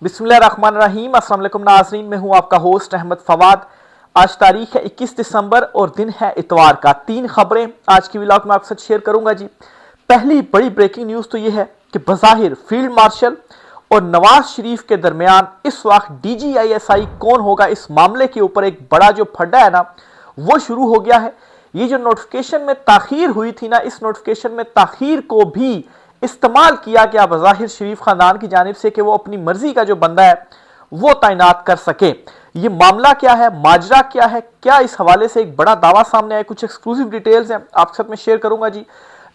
बिस्मिल्लाहिर्रहमानिर्रहीम। अस्सलाम वालेकुम नाज़रीन, मैं हूं आपका होस्ट अहमद फवाद। आज तारीख है 21 दिसंबर और दिन है इतवार का। 3 खबरें आज की व्लॉग में आपके साथ शेयर करूंगा जी। पहली बड़ी ब्रेकिंग न्यूज़ तो यह है कि बज़ाहिर फील्ड मार्शल और नवाज शरीफ के दरमियान इस वक्त DGISI कौन होगा, इस मामले के ऊपर एक बड़ा जो फड्डा है ना वो शुरू हो गया है। ये जो नोटिफिकेशन में ताखीर हुई थी ना, इस नोटिफिकेशन में ताखीर को भी इस्तेमाल किया गया बज़ाहिर शरीफ खानदान की जानिब से कि वो अपनी मर्जी का जो बंदा है वो तैनात कर सके। ये मामला क्या है, माजरा क्या है, क्या इस हवाले से एक बड़ा दावा सामने आया, कुछ एक्सक्लूसिव डिटेल्स हैं आपके साथ में शेयर करूंगा जी।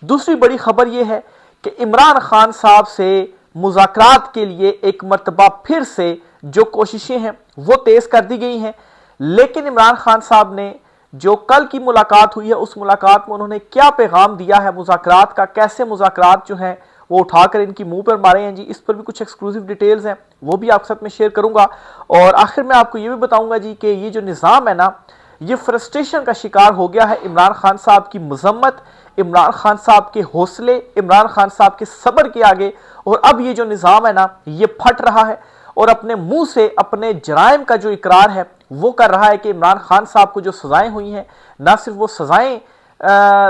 दूसरी बड़ी खबर यह है कि इमरान खान साहब से मुज़ाकरात के लिए एक मरतबा फिर से जो कोशिशें हैं वो तेज कर दी गई हैं, लेकिन इमरान खान साहब ने जो कल की मुलाकात हुई है उस मुलाकात में उन्होंने क्या पैगाम दिया है मुज़ाकरात का, कैसे मुज़ाकरात जो हैं वो उठाकर इनकी मुंह पर मारे हैं जी, इस पर भी कुछ एक्सक्लूसिव डिटेल्स हैं वो भी आपके साथ में शेयर करूंगा। और आखिर में आपको ये भी बताऊंगा जी कि ये जो निज़ाम है ना ये फ्रस्ट्रेशन का शिकार हो गया है। इमरान खान साहब की मजम्मत, इमरान खान साहब के हौसले, इमरान खान साहब के सब्र के आगे, और अब ये जो निज़ाम है ना ये फट रहा है और अपने मुंह से अपने जराइम का जो इकरार है वो कर रहा है कि इमरान खान साहब को जो सजाएं हुई हैं ना सिर्फ वो सजाएं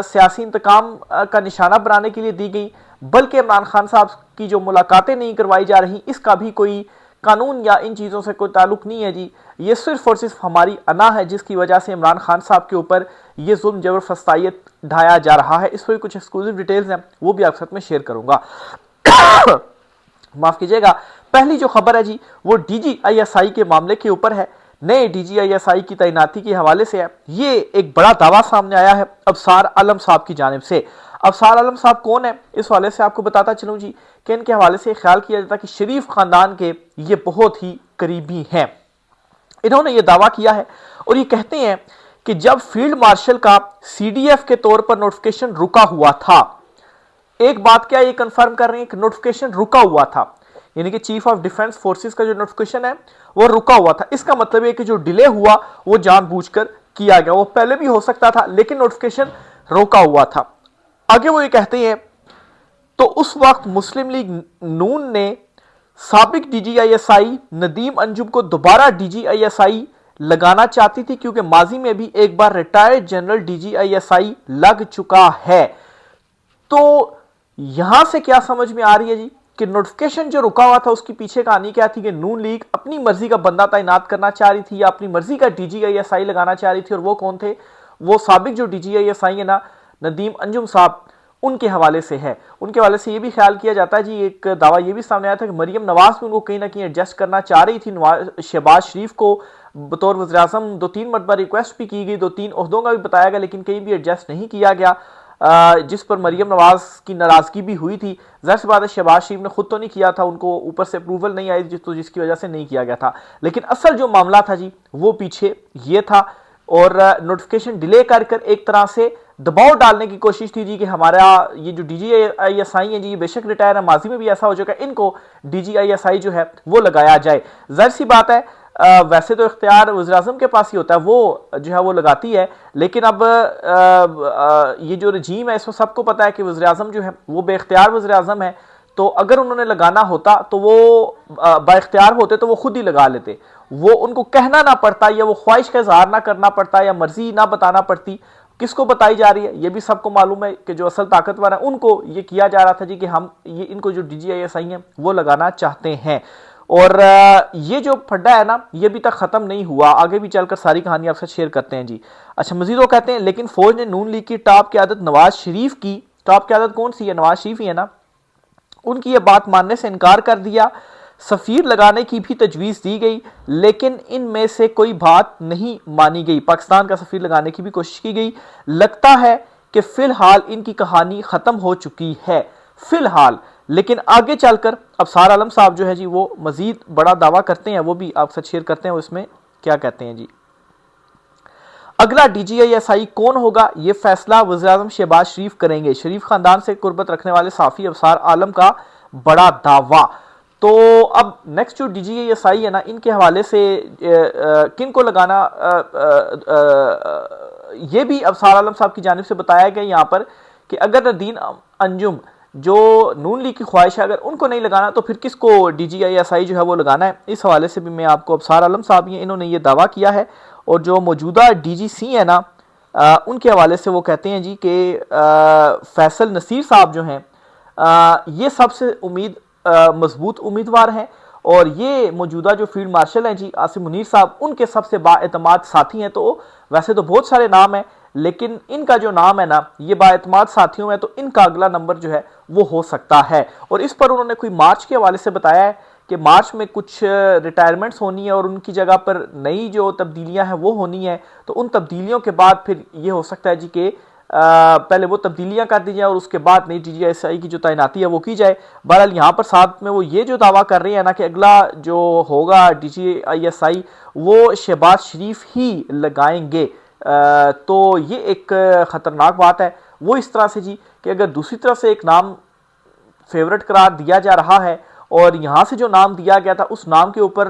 सियासी इंतकाम का निशाना बनाने के लिए दी गई, बल्कि इमरान खान साहब की जो मुलाकातें नहीं करवाई जा रही इसका भी कोई कानून या इन चीज़ों से कोई ताल्लुक नहीं है जी। ये सिर्फ और सिर्फ हमारी अना है जिसकी वजह से इमरान खान साहब के ऊपर ये जुल्म जबर फस्तायत ढाया जा रहा है। इस पर कुछ एक्सक्लूसिव डिटेल्स हैं वो भी आपके साथ में शेयर करूंगा। माफ कीजिएगा। पहली जो खबर है जी वो DGISI के मामले के ऊपर है। नए DGISI की तैनाती के हवाले से है। ये एक बड़ा दावा सामने आया है अबसार आलम साहब की जानिब से। अबसार आलम साहब कौन है, इस हवाले से आपको बताता चलूं जी कि इनके हवाले से ख्याल किया जाता है कि शरीफ खानदान के ये बहुत ही करीबी हैं। इन्होंने ये दावा किया है और ये कहते हैं कि जब फील्ड मार्शल का CDF के तौर पर नोटिफिकेशन रुका हुआ था, एक बात क्या ये कंफर्म कर रहे हैं कि नोटिफिकेशन रुका हुआ था, यानी कि चीफ ऑफ डिफेंस फोर्सेस का जो नोटिफिकेशन है वो रुका हुआ था। इसका मतलब है कि जो डिले हुआ वो जानबूझकर किया गया, वो पहले भी हो सकता था लेकिन नोटिफिकेशन रोका हुआ था। आगे वो ये कहते हैं तो उस वक्त मुस्लिम लीग नून ने साबिक DGISI नदीम अंजुम को दोबारा DGISI लगाना चाहती थी क्योंकि माजी में भी एक बार रिटायर्ड जनरल DGISI लग चुका है। तो यहां से क्या समझ में आ रही है जी कि नोटिफिकेशन जो रुका हुआ था उसकी पीछे कहानी क्या थी कि नून लीग अपनी मर्जी का बंदा तैनात करना चाह रही थी या अपनी मर्जी का DGISI लगाना चाह रही थी, और वो कौन थे, वो साबिक जो DGISI है ना नदीम अंजुम साहब, उनके हवाले से है। उनके हवाले से ये भी ख्याल किया जाता है जी, एक दावा ये भी सामने आया था कि मरियम नवाज भी उनको कहीं ना कहीं एडजस्ट करना चाह रही थी। शहबाज शरीफ को बतौर वज़ीर आज़म 2-3 मरतबा रिक्वेस्ट भी की गई, 2-3 ओहदों का भी बताया गया, लेकिन कहीं भी एडजस्ट नहीं किया गया, जिस पर मरियम नवाज की नाराजगी भी हुई थी। ज़ाहिर सी बात है शहबाज शरीफ ने खुद तो नहीं किया था, उनको ऊपर से अप्रूवल नहीं आई तो जिसकी वजह से नहीं किया गया था। लेकिन असल जो मामला था जी वो पीछे ये था और नोटिफिकेशन डिले कर कर एक तरह से दबाव डालने की कोशिश थी जी कि हमारा ये जो DGISI है जी ये बेशक रिटायर है, माजी में भी ऐसा हो चुका है, इनको DGISI जो है वो लगाया जाए। जाहिर सी बात है वैसे तो इख्तियार वज़ीर आज़म के पास ही होता है, वो जो है वो लगाती है, लेकिन अब ये जो रजीम है इसमें सबको पता है कि वज़ीर आज़म जो है वो बेख्तियार वज़ीर आज़म है, तो अगर उन्होंने लगाना होता तो वो बाइख्तियार होते तो वो खुद ही लगा लेते, वो उनको कहना ना पड़ता या वो ख्वाहिश का इजहार ना करना पड़ता या मर्जी ना बताना पड़ती। किसको बताई जा रही है ये भी सबको मालूम है कि जो असल ताकतवर है उनको ये किया जा रहा था जी कि हम ये इनको जो DGISI है वो लगाना चाहते हैं। और ये जो फड्डा है ना ये अभी तक खत्म नहीं हुआ, आगे भी चलकर सारी कहानी आपसे शेयर करते हैं जी। अच्छा, मजीद वो कहते हैं लेकिन फौज ने नून लीग की टॉप क़यादत नवाज शरीफ की, टॉप क़यादत कौन सी है, नवाज शरीफ ही है ना, उनकी ये बात मानने से इनकार कर दिया। सफीर लगाने की भी तजवीज़ दी गई लेकिन इनमें से कोई बात नहीं मानी गई। पाकिस्तान का सफीर लगाने की भी कोशिश की गई। लगता है कि फिलहाल इनकी कहानी ख़त्म हो चुकी है फिलहाल, लेकिन आगे चलकर अबसार आलम साहब जो है जी वो मजीद बड़ा दावा करते हैं, वो भी आपसे शेयर करते हैं। उसमें क्या कहते हैं जी, अगला DGISI कौन होगा ये फैसला वज़ीर आज़म शहबाज शरीफ करेंगे। शरीफ खानदान से कुर्बत रखने वाले साफ़ी अबसार आलम का बड़ा दावा। तो अब नेक्स्ट जो DGISI है ना इनके हवाले से किन को लगाना, ये भी अबसार आलम साहब की जानिब से बताया गया यहाँ पर कि अगर नदीम अंजुम जो नून लीग की ख्वाहिश है अगर उनको नहीं लगाना तो फिर किसको DGISI जो है वो लगाना है। इस हवाले से भी मैं आपको, अफसार आलम साहब हैं, इन्होंने ये दावा किया है। और जो मौजूदा DGC है ना, उनके हवाले से वो कहते हैं जी कि फैसल नसीर साहब जो हैं, ये सबसे मजबूत उम्मीदवार हैं। और ये मौजूदा जो फील्ड मार्शल हैं जी आसिम मुनीर साहब, उनके सबसे बाएतमाद साथी हैं। तो वैसे तो बहुत सारे नाम हैं, लेकिन इनका जो नाम है ना, ये बाएतमाद साथियों में, तो इनका अगला नंबर जो है वो हो सकता है। और इस पर उन्होंने कोई मार्च के हवाले से बताया है कि मार्च में कुछ रिटायरमेंट्स होनी है और उनकी जगह पर नई जो तब्दीलियां हैं वो होनी है। तो उन तब्दीलियों के बाद फिर ये हो सकता है जी कि पहले वो तब्दीलियां कर दी जाए और उसके बाद नई DGISI की जो तैनाती है वो की जाए। बहरहाल यहाँ पर साथ में वो ये जो दावा कर रहे हैं ना कि अगला जो होगा DGISI वो शहबाज शरीफ ही लगाएंगे, तो ये एक ख़तरनाक बात है। वो इस तरह से जी कि अगर दूसरी तरफ से एक नाम फेवरेट करार दिया जा रहा है और यहाँ से जो नाम दिया गया था उस नाम के ऊपर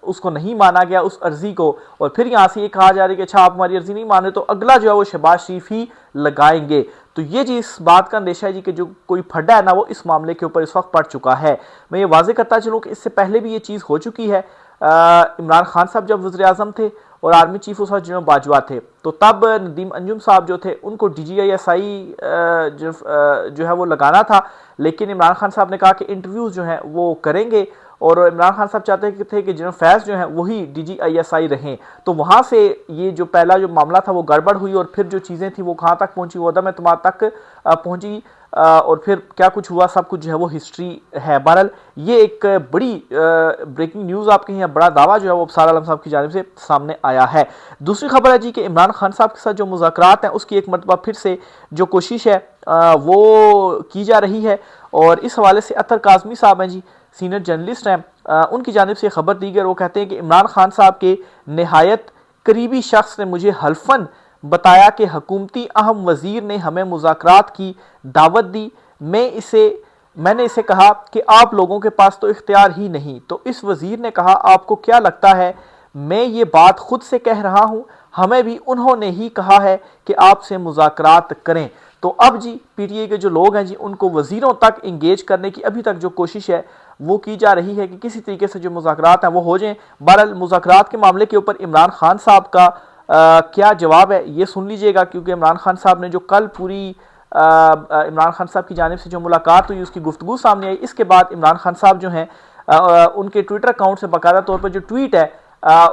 उसको नहीं माना गया, उस अर्जी को, और फिर यहाँ से ये कहा जा रहा है कि अच्छा आप हमारी अर्जी नहीं मान रहे तो अगला जो है वो शहबाज शरीफ ही लगाएंगे। तो ये जी इस बात का अंदेशा है जी कि जो कोई फड्डा है ना वो इस मामले के ऊपर इस वक्त पड़ चुका है। मैं ये वाजे करता चलूँ कि इससे पहले भी ये चीज़ हो चुकी है। इमरान खान साहब जब वज़ीर आज़म थे और आर्मी चीफ उस वक्त जनरल बाजवा थे, तो तब नदीम अंजुम साहब जो थे उनको DGISI जो है वो लगाना था। लेकिन इमरान खान साहब ने कहा कि इंटरव्यूज़ जो हैं वो करेंगे, और इमरान खान साहब चाहते थे कि जनरल फैज़ जो हैं वही DGISI रहें। तो वहाँ से ये जो पहला जो मामला था वो गड़बड़ हुई और फिर जो चीज़ें थी वो कहाँ तक पहुँची, वो अदम एतमाद तक पहुँची। और फिर क्या कुछ हुआ सब कुछ जो है वो हिस्ट्री है। बहरहाल ये एक बड़ी ब्रेकिंग न्यूज़ आपके यहाँ, बड़ा दावा जो है वो अफसार आलम साहब की जानिब से सामने आया है। दूसरी खबर है जी कि इमरान खान साहब के साथ जो मुज़ाकरात हैं उसकी एक मरतबा फिर से जो कोशिश है वो की जा रही है। और इस हवाले से अतर काज़मी साहब हैं जी, सीनियर जर्नलिस्ट हैं, उनकी जानिब से खबर दी गई। वो कहते हैं कि इमरान खान साहब के नहायत करीबी शख्स ने मुझे हल्फन बताया कि हुकूमती अहम वज़ीर ने हमें मुज़ाकरात की दावत दी। मैंने इसे कहा कि आप लोगों के पास तो इख्तियार ही नहीं। तो इस वज़ीर ने कहा आपको क्या लगता है मैं ये बात खुद से कह रहा हूँ, हमें भी उन्होंने ही कहा है कि आपसे मुज़ाकरात करें। तो अब जी PTI के जो लोग हैं जी उनको वज़ीरों तक इंगेज करने की अभी तक जो कोशिश है वो की जा रही है कि किसी तरीके से जो मुज़ाकरात हैं वो हो जाएं। बहरहाल मुज़ाकरात के मामले के ऊपर इमरान खान साहब का क्या जवाब है ये सुन लीजिएगा, क्योंकि इमरान खान साहब ने जो कल पूरी इमरान खान साहब की जानिब से जो मुलाकात हुई उसकी गुफ्तगू सामने आई। इसके बाद इमरान खान साहब जो हैं उनके ट्विटर अकाउंट से बाकायदा तौर पर जो ट्वीट है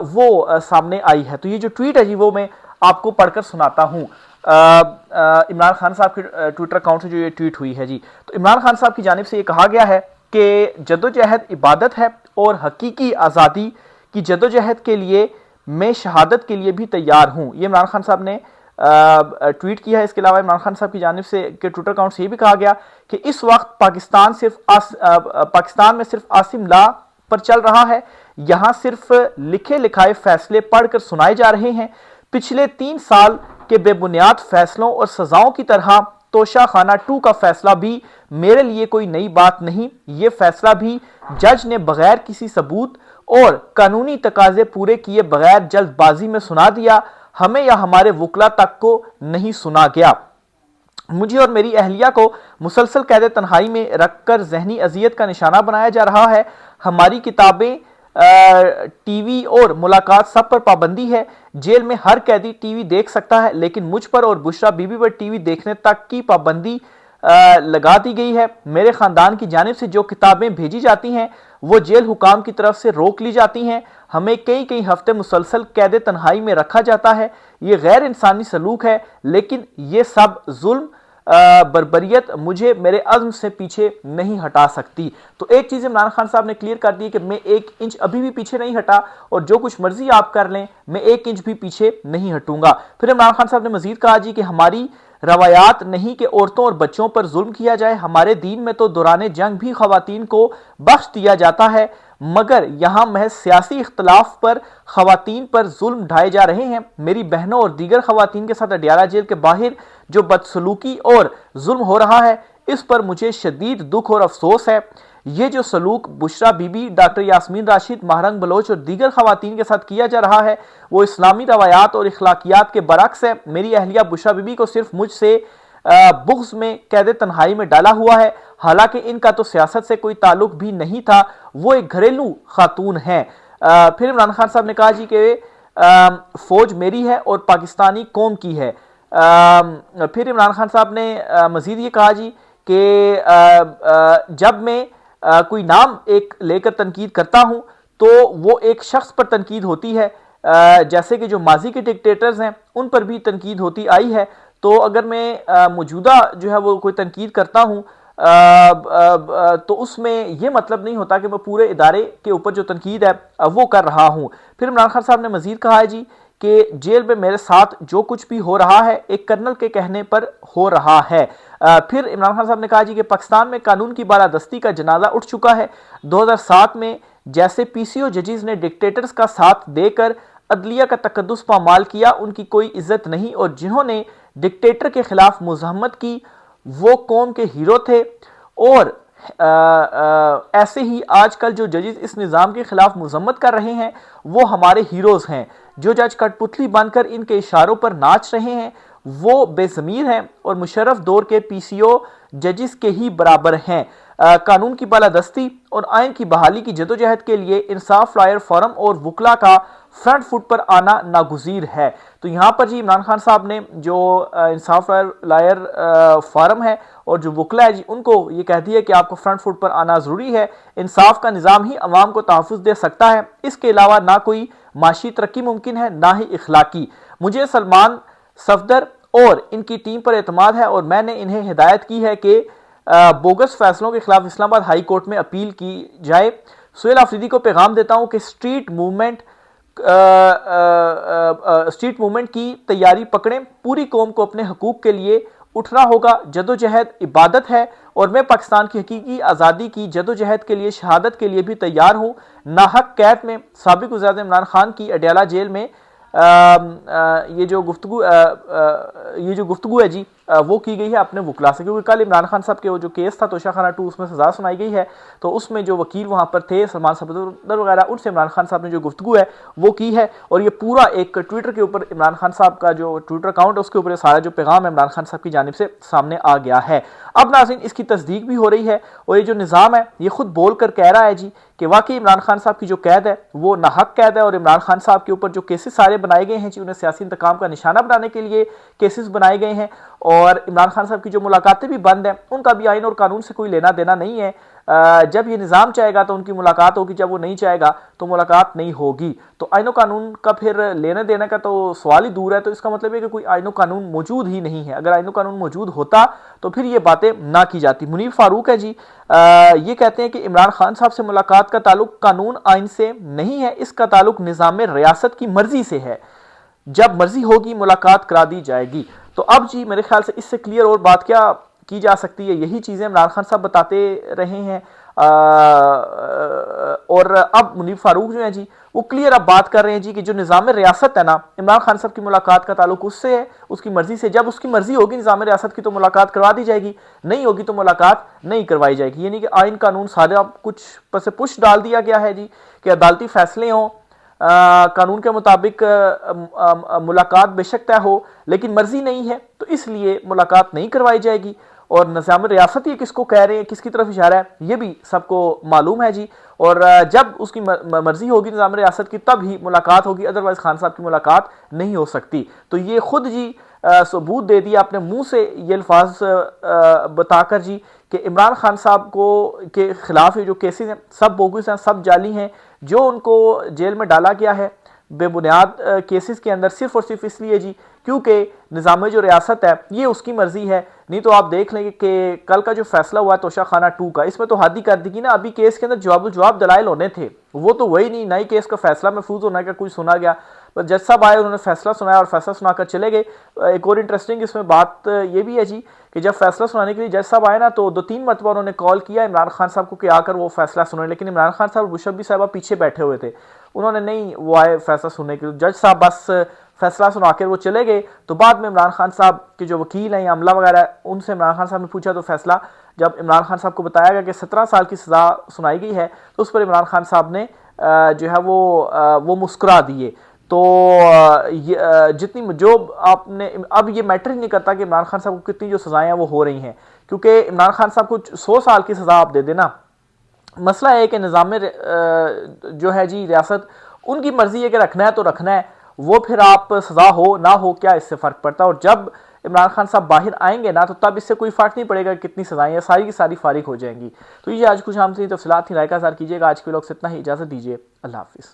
वो सामने आई है। तो ये जो ट्वीट है जी वो मैं आपको पढ़कर सुनाता हूँ। इमरान खान साहब के ट्विटर अकाउंट से जो ये ट्वीट हुई है जी, तो इमरान खान साहब की जानिब से ये कहा गया है कि जद्दोजहद इबादत है और हकीकी आज़ादी की जद्दोजहद के लिए मैं शहादत के लिए भी तैयार हूँ। ये इमरान खान साहब ने ट्वीट किया है। इसके अलावा इमरान खान साहब की जानिब से के ट्विटर अकाउंट से ये भी कहा गया कि इस वक्त पाकिस्तान में सिर्फ आसिम ला पर चल रहा है, यहाँ सिर्फ लिखे लिखाए फैसले पढ़कर सुनाए जा रहे हैं। पिछले 3 साल के बेबुनियाद फैसलों और सजाओं की तरह तोशा खाना 2 का फैसला भी मेरे लिए कोई नई बात नहीं। ये फैसला भी जज ने बगैर किसी सबूत और कानूनी तकाजे पूरे किए बगैर जल्दबाजी में सुना दिया। हमें या हमारे वकला तक को नहीं सुना गया। मुझे और मेरी अहलिया को मुसलसल कैद तन्हाई में रखकर जहनी अजियत का निशाना बनाया जा रहा है। हमारी किताबें, टीवी और मुलाकात सब पर पाबंदी है। जेल में हर कैदी टीवी देख सकता है, लेकिन मुझ पर और बुशरा बीबी पर टीवी देखने तक की पाबंदी लगा दी गई है। मेरे खानदान की जानिब से जो किताबें भेजी जाती हैं वो जेल हुकाम की तरफ से रोक ली जाती हैं। हमें कई हफ्ते मुसलसल कैद तन्हाई में रखा जाता है। ये गैर इंसानी सलूक है, लेकिन ये सब जुल्म बर्बरियत मुझे मेरे अज़्म से पीछे नहीं हटा सकती। तो एक चीज़ इमरान खान साहब ने क्लियर कर दी कि मैं 1 इंच अभी भी पीछे नहीं हटा, और जो कुछ मर्जी आप कर लें मैं 1 इंच भी पीछे नहीं हटूंगा। फिर इमरान खान साहब ने मजीद कहा जी कि हमारी रवायात नहीं कि औरतों और बच्चों पर जुल्म किया जाए। हमारे दीन में तो दौरान जंग भी खवातीन को बख्श दिया जाता है, मगर यहाँ महज सियासी इख्तलाफ पर खवातीन पर जुल्म ढाए जा रहे हैं। मेरी बहनों और दीगर खवातीन के साथ अडियाला जेल के बाहर जो बदसलूकी और जुल्म हो रहा है इस पर मुझे शदीद दुख और अफसोस है। ये जो सलूक बुशरा बीबी, डॉक्टर यास्मीन राशिद, महरंग बलोच और दीगर खवातीन के साथ किया जा रहा है वो इस्लामी रवायात और इखलाकियात के बरक्स है। मेरी अहलिया बुशरा बीबी को सिर्फ मुझसे बुग़्ज़ में कैद तन्हाई में डाला हुआ है। हालांकि इनका तो सियासत से कोई ताल्लुक भी नहीं था, वो एक घरेलू खातून हैं। फिर इमरान खान साहब ने कहा जी कि फ़ौज मेरी है और पाकिस्तानी कौम की है। फिर इमरान खान साहब ने मज़ीद ये कहा जी कि जब मैं कोई नाम एक लेकर तनकीद करता हूँ तो वो एक शख्स पर तनकीद होती है, जैसे कि जो माजी के डिक्टेटर्स हैं उन पर भी तनकीद होती आई है। तो अगर मैं मौजूदा जो है वो कोई तनकीद करता हूँ तो उसमें ये मतलब नहीं होता कि मैं पूरे इदारे के ऊपर जो तनकीद है वो कर रहा हूँ। फिर इमरान खान साहब ने मज़ीद कहा है जी कि जेल में मेरे साथ जो कुछ भी हो रहा है एक कर्नल के कहने पर हो रहा है। फिर इमरान खान साहब ने कहा जी कि पाकिस्तान में कानून की बालादस्ती का जनाजा उठ चुका है। 2007 में जैसे पीसीओ जजेस ने डिक्टेटर्स का साथ देकर अदलिया का तकद्दुस पामाल किया, उनकी कोई इज्जत नहीं, और जिन्होंने डिक्टेटर के खिलाफ मुज़ाहमत की वो कौम के हीरो थे। और ऐसे ही आजकल जो जजेस इस निज़ाम के खिलाफ मुज़म्मत कर रहे हैं वो हमारे हीरोज़ हैं। जो जज कठपुतली बनकर इनके इशारों पर नाच रहे हैं वो बेज़मीर हैं और मुशर्रफ दौर के पीसीओ जजेस के ही बराबर हैं। कानून की बालादस्ती और आइन की बहाली की जदोजहद के लिए इंसाफ लॉयर फोरम और वकला का फ्रंट फुट पर आना नागुज़ीर है। तो यहाँ पर जी इमरान खान साहब ने जो इंसाफ लॉयर फोरम है और जो वकला है जी उनको ये कह दिया कि आपको फ्रंट फुट पर आना ज़रूरी है। इंसाफ का निज़ाम ही अवाम को तहफ़्फ़ुज़ दे सकता है, इसके अलावा ना कोई माशी तरक्की मुमकिन है ना ही इखलाकी। मुझे सलमान सफदर और इनकी टीम पर एतमाद है और मैंने इन्हें हिदायत की है कि बोगस फैसलों के खिलाफ इस्लामाबाद हाई कोर्ट में अपील की जाए। सुहेल आफरीदी को पैगाम देता हूं कि स्ट्रीट मूवमेंट की तैयारी पकड़ें। पूरी कौम को अपने हकूक के लिए उठना होगा। जदोजहद इबादत है और मैं पाकिस्तान की हकीकी आज़ादी की जदोजहद के लिए शहादत के लिए भी तैयार हूँ। नाहक कैद में साबिक वज़ीर इमरान खान की अडयाला जेल में ये जो गुफ्तगू है जी वो की गई है अपने वकला से, क्योंकि कल इमरान खान साहब के वो जो केस था तोशाखाना 2 उसमें सज़ा सुनाई गई है। तो उसमें जो वकील वहाँ पर थे सलमान सफदर वगैरह, उनसे इमरान खान साहब ने जो गुफ्तगू है वो की है। और ये पूरा एक ट्विटर के ऊपर इमरान खान साहब का जो ट्विटर अकाउंट है उसके ऊपर सारा जो पैगाम है इमरान खान साहब की जानिब से सामने आ गया है। अब नाज़रीन इसकी तस्दीक भी हो रही है और ये जो निज़ाम है ये खुद बोल कर कह रहा है जी कि वाकई इमरान खान साहब की जो कैद है वो नाहक कैद है और इमरान खान साहब के ऊपर जो केसेस सारे बनाए गए हैं जी उन्हें सियासी इंतकाम का निशाना बनाने के लिए केसेस बनाए गए हैं। और इमरान खान साहब की जो मुलाकातें भी बंद हैं, उनका भी आइन और कानून से कोई लेना देना नहीं है। जब ये निज़ाम चाहेगा तो उनकी मुलाकात होगी, जब वो नहीं चाहेगा तो मुलाकात नहीं होगी। तो आइन और कानून का फिर लेने देने का तो सवाल ही दूर है। तो इसका मतलब है कि कोई आइन और कानून मौजूद ही नहीं है। अगर आइन और कानून मौजूद होता तो फिर ये बातें ना की जाती। मुनीर फारूक है जी, ये कहते हैं कि इमरान खान साहब से मुलाकात का ताल्लुक कानून आइन से नहीं है, इसका ताल्लुक निज़ाम रियासत की मर्जी से है। जब मर्जी होगी मुलाकात करा दी जाएगी। तो अब जी मेरे ख्याल से इससे क्लियर और बात क्या की जा सकती है, यही चीज़ें इमरान खान साहब बताते रहे हैं। और अब मुनीर फारूक जो है जी वो क्लियर अब बात कर रहे हैं जी कि जो निज़ाम रियासत है ना, इमरान खान साहब की मुलाकात का ताल्लुक उससे है, उसकी मर्जी से। जब उसकी मर्जी होगी निज़ाम रियासत की तो मुलाकात करवा दी जाएगी, नहीं होगी तो मुलाकात नहीं करवाई जाएगी। यानी कि आइन कानून सारा कुछ पर से पुश डाल दिया गया है जी कि अदालती फैसले हों, कानून के मुताबिक मुलाकात बेशक तय हो, लेकिन मर्जी नहीं है तो इसलिए मुलाकात नहीं करवाई जाएगी। और निज़ाम रियासत ये किसको कह रहे हैं, किसकी तरफ इशारा है, ये भी सबको मालूम है जी। और जब उसकी मर्जी होगी निज़ाम रियासत की तब ही मुलाकात होगी, अदरवाइज खान साहब की मुलाकात नहीं हो सकती। तो ये खुद जी सबूत दे दिया अपने मुंह से ये अल्फाज बताकर जी कि इमरान खान साहब को के खिलाफ ये जो केसेस हैं सब बोगस हैं, सब जाली हैं। जो उनको जेल में डाला गया है बेबुनियाद केसेस के अंदर सिर्फ और सिर्फ इसलिए जी क्योंकि निज़ाम जो रियासत है ये उसकी मर्जी है। नहीं तो आप देख लेंगे कि कल का जो फैसला हुआ है तोशाखाना 2 का, इसमें तो हद ही कर दी कि ना, अभी केस के अंदर जवाब दलाइल होने थे वो तो वही नहीं, नई केस का फैसला महफूज होना का कुछ सुना गया। पर जज साहब आए, उन्होंने फैसला सुनाया और फैसला सुनाकर चले गए। एक और इंटरेस्टिंग इसमें बात ये भी है जी कि जब फैसला सुनाने के लिए जज साहब आए ना तो 2-3 मरतबा उन्होंने कॉल किया इमरान खान साहब को कि आकर वो फैसला सुने, लेकिन इमरान खान साहब और मुशर्रफ साहब पीछे बैठे हुए थे, उन्होंने नहीं वो आए फैसला सुनने के लिए। जज साहब बस फैसला सुना कर वो चले गए। तो बाद में इमरान खान साहब के जो वकील हैं या अमला वगैरह, उनसे इमरान खान साहब ने पूछा तो फैसला जब इमरान खान साहब को बताया गया कि 17 साल की सज़ा सुनाई गई है तो उस पर इमरान खान साहब ने जो है वो मुस्कुरा दिए। तो जितनी जो आपने, अब ये मैटर ही नहीं करता कि इमरान खान साहब को कितनी जो सजाएं हैं वो हो रही हैं, क्योंकि इमरान खान साहब को 100 साल की सजा आप दे देना, मसला है कि निज़ाम जो है जी रियासत, उनकी मर्जी है कि रखना है तो रखना है, वो फिर आप सजा हो ना हो क्या इससे फ़र्क पड़ता है। और जब इमरान खान साहब बाहर आएंगे ना, तो तब इससे कोई फ़र्क नहीं पड़ेगा कितनी सजाएं हैं, सारी की सारी फारिग हो जाएंगी। तो ये आज कुछ हमसे तफसीलात थी, राय का कीजिएगा। आज के लोग से इतना ही, इजाज़त दीजिए, अल्लाह हाफिज़।